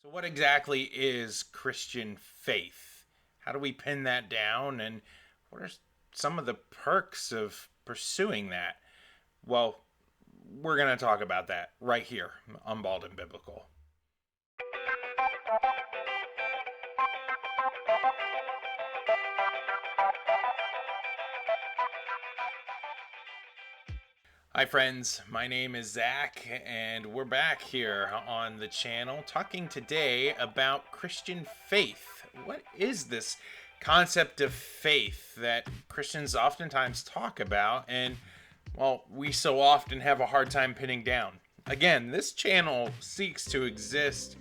So, what exactly is Christian faith? How do we pin that down? And what are some of the perks of pursuing that? Well, we're going to talk about that right here on Bald and Biblical. Hi, friends. My name is Zach, and we're back here on the channel talking today about Christian faith. What is this concept of faith that Christians oftentimes talk about, and well, we so often have a hard time pinning down? Again, this channel seeks to exist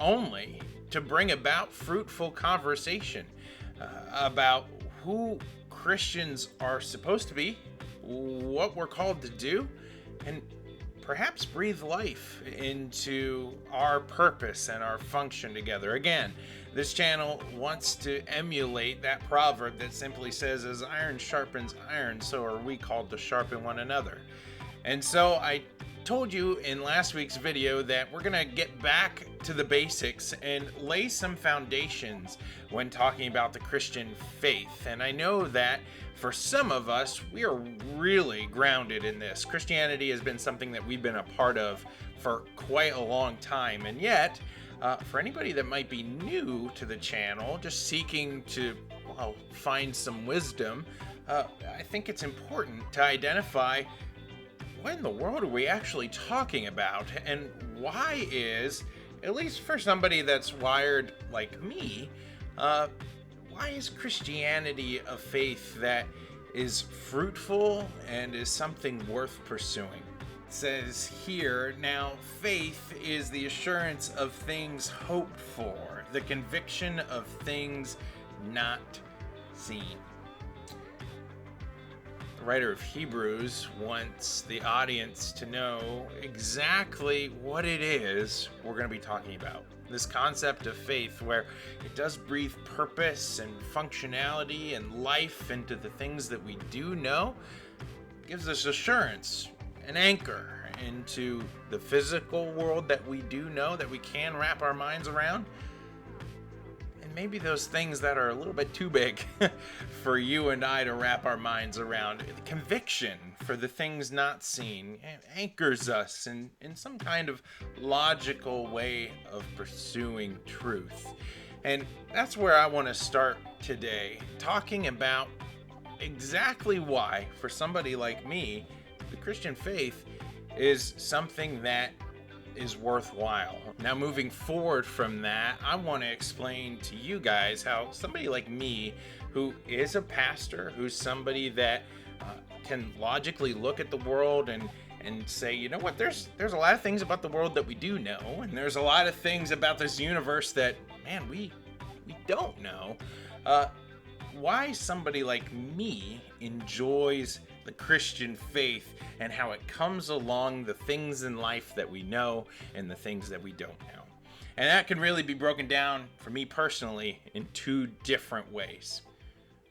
only to bring about fruitful conversation about who Christians are supposed to be, what we're called to do, and perhaps breathe life into our purpose and our function together. Again, this channel wants to emulate that proverb that simply says, as iron sharpens iron, so are we called to sharpen one another. And so I told you in last week's video that we're going to get back to the basics and lay some foundations when talking about the Christian faith. And I know that for some of us, we are really grounded in this. Christianity has been something that we've been a part of for quite a long time. And yet, for anybody that might be new to the channel, just seeking to find some wisdom, I think it's important to identify what in the world are we actually talking about, and why is, at least for somebody that's wired like me, why is Christianity a faith that is fruitful and is something worth pursuing? It says here, now faith is the assurance of things hoped for, the conviction of things not seen. The writer of Hebrews wants the audience to know exactly what it is we're going to be talking about. This concept of faith, where it does breathe purpose and functionality and life into the things that we do know, gives us assurance, an anchor into the physical world that we do know, that we can wrap our minds around. Maybe those things that are a little bit too big for you and I to wrap our minds around. The conviction for the things not seen anchors us in some kind of logical way of pursuing truth. And that's where I want to start today, talking about exactly why, for somebody like me, the Christian faith is something that is worthwhile. Now, moving forward from that, I want to explain to you guys how somebody like me, who is a pastor, who's somebody that can logically look at the world and say, you know what, there's a lot of things about the world that we do know, and there's a lot of things about this universe that, man, we don't know. Why somebody like me enjoys the Christian faith and how it comes along the things in life that we know and the things that we don't know. And that can really be broken down for me personally in two different ways.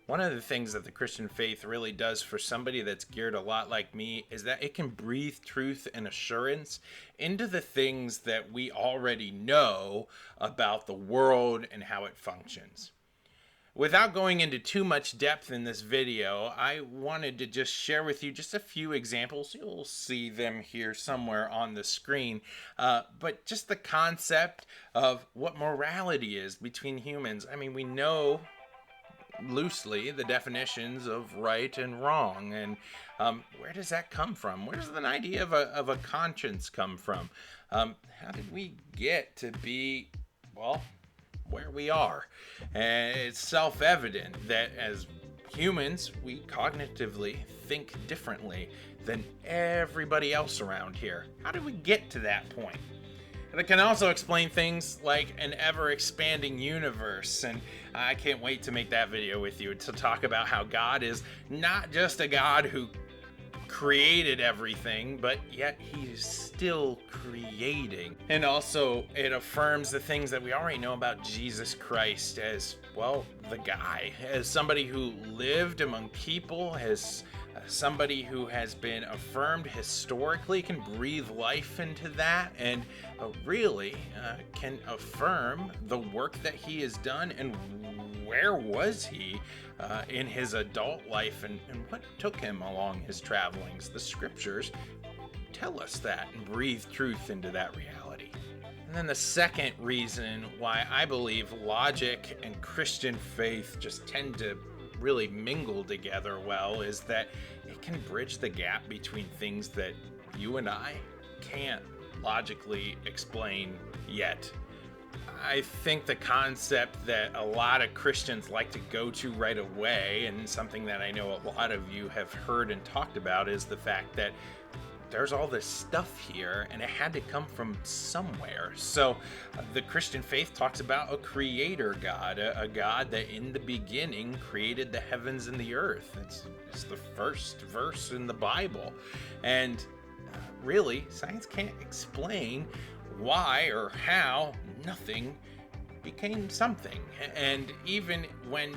One of the things that the Christian faith really does for somebody that's geared a lot like me is that it can breathe truth and assurance into the things that we already know about the world and how it functions. Without going into too much depth in this video, I wanted to just share with you just a few examples. You'll see them here somewhere on the screen. But just the concept of what morality is between humans. I mean, we know loosely the definitions of right and wrong. And where does that come from? Where does the idea of a conscience come from? How did we get to be, well, where we are? And it's self-evident that as humans, we cognitively think differently than everybody else around here. How did we get to that point? And it can also explain things like an ever-expanding universe, and I can't wait to make that video with you to talk about how God is not just a God who created everything, but yet he's still creating. And also, it affirms the things that we already know about Jesus Christ as, well, the guy, as somebody who lived among people, has Somebody who has been affirmed historically can breathe life into that and really can affirm the work that he has done. And where was he in his adult life, and what took him along his travelings? The scriptures tell us that and breathe truth into that reality. And then the second reason why I believe logic and Christian faith just tend to really mingle together well is that it can bridge the gap between things that you and I can't logically explain yet. I think the concept that a lot of Christians like to go to right away, and something that I know a lot of you have heard and talked about, is the fact that there's all this stuff here and it had to come from somewhere. So the Christian faith talks about a creator God, a God that in the beginning created the heavens and the earth. It's the first verse in the Bible. And really, science can't explain why or how nothing became something. And even when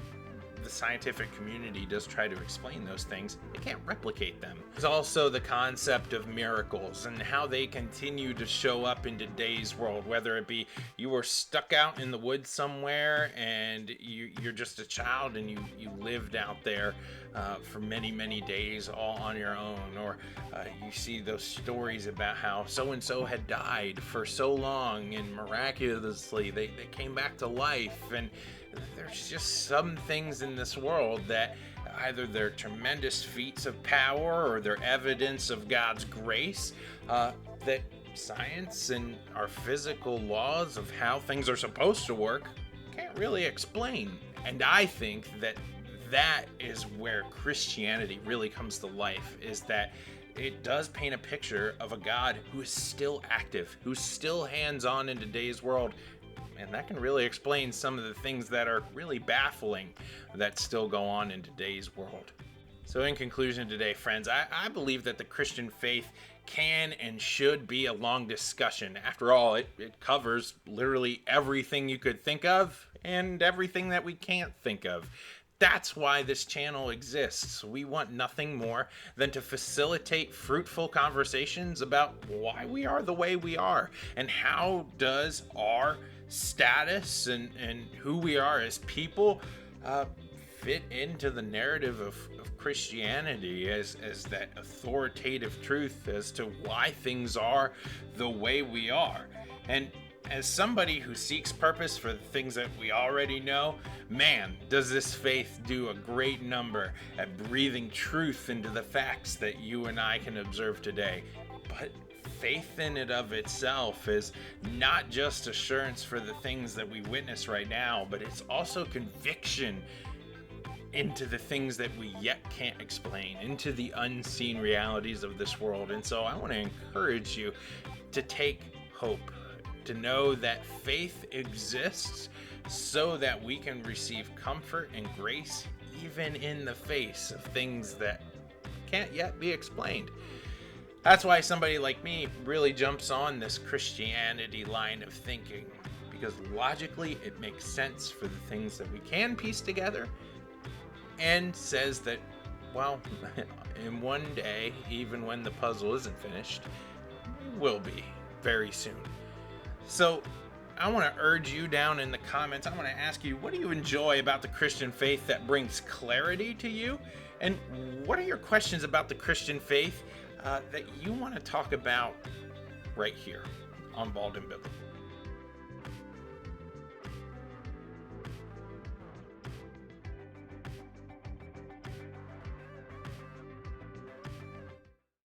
the scientific community does try to explain those things, it can't replicate them. There's also the concept of miracles and how they continue to show up in today's world, whether it be you were stuck out in the woods somewhere and you're just a child and you lived out there for many days all on your own, or you see those stories about how so-and-so had died for so long and miraculously they came back to life. And there's just some things in this world that either they're tremendous feats of power or they're evidence of God's grace that science and our physical laws of how things are supposed to work can't really explain. And I think that is where Christianity really comes to life, is that it does paint a picture of a God who is still active, who's still hands-on in today's world. And that can really explain some of the things that are really baffling that still go on in today's world. So in conclusion today, friends, I believe that the Christian faith can and should be a long discussion. After all, it covers literally everything you could think of and everything that we can't think of. That's why this channel exists. We want nothing more than to facilitate fruitful conversations about why we are the way we are, and how does our status and who we are as people fit into the narrative of Christianity as that authoritative truth as to why things are the way we are. And as somebody who seeks purpose for the things that we already know, man, does this faith do a great number at breathing truth into the facts that you and I can observe today. But faith in and of itself is not just assurance for the things that we witness right now, but it's also conviction into the things that we yet can't explain, into the unseen realities of this world. And so I want to encourage you to take hope, to know that faith exists so that we can receive comfort and grace even in the face of things that can't yet be explained. That's why somebody like me really jumps on this Christianity line of thinking, because logically it makes sense for the things that we can piece together, and says that, well, in one day, even when the puzzle isn't finished, it will be very soon. So I want to urge you down in the comments. I want to ask you, what do you enjoy about the Christian faith that brings clarity to you? And what are your questions about the Christian faith that you want to talk about right here on Bald and Biblical?